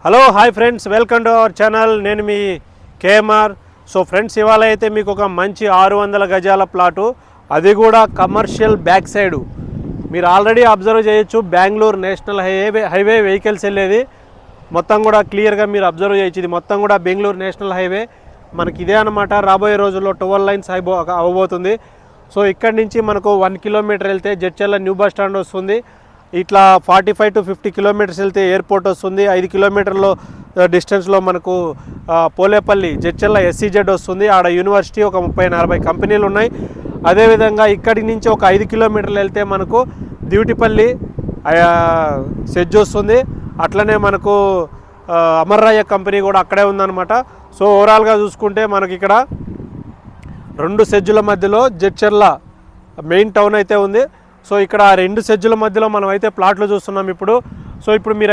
Hello hi friends, welcome to our channel. నేను మీ KMR. So friends, ఇవాళ అయితే మీకు ఒక మంచి 600 గజాల ప్లాటు, అది కూడా కమర్షియల్ బ్యాక్ సైడు. మీరు ఆల్రెడీ అబ్జర్వ్ చేయొచ్చు, బెంగళూరు నేషనల్ హైవే వెహికల్స్ వెళ్ళేది మొత్తం కూడా క్లియర్గా మీరు అబ్జర్వ్ చేయొచ్చు. ఇది మొత్తం కూడా బెంగళూరు నేషనల్ హైవే మనకి ఇదే అనమాట. రాబోయే రోజుల్లో 12 లైన్స్ అవ్వబోతుంది. సో ఇక్కడి నుంచి మనకు 1 కిలోమీటర్ వెళ్తే జడ్చర్ల న్యూ బస్ స్టాండ్ వస్తుంది. ఇట్లా 45 to 50 కిలోమీటర్స్ వెళ్తే ఎయిర్పోర్ట్ వస్తుంది. 5 కిలోమీటర్ల డిస్టెన్స్లో మనకు పోలేపల్లి జడ్చర్ల SEZ వస్తుంది. ఆడ యూనివర్సిటీ, ఒక 30-40 కంపెనీలు ఉన్నాయి. అదేవిధంగా ఇక్కడి నుంచి ఒక 5 కిలోమీటర్లు వెళ్తే మనకు దివిటిపల్లి సెజ్ వస్తుంది. అట్లనే మనకు అమర్రాయ కంపెనీ కూడా అక్కడే ఉందన్నమాట. సో ఓవరాల్గా చూసుకుంటే మనకి ఇక్కడ 2 సెజ్జుల మధ్యలో జడ్చర్ల మెయిన్ టౌన్ అయితే ఉంది. సో ఇక్కడ 2 సెజ్జుల మధ్యలో మనం అయితే ప్లాట్లు చూస్తున్నాం ఇప్పుడు. సో ఇప్పుడు మీరు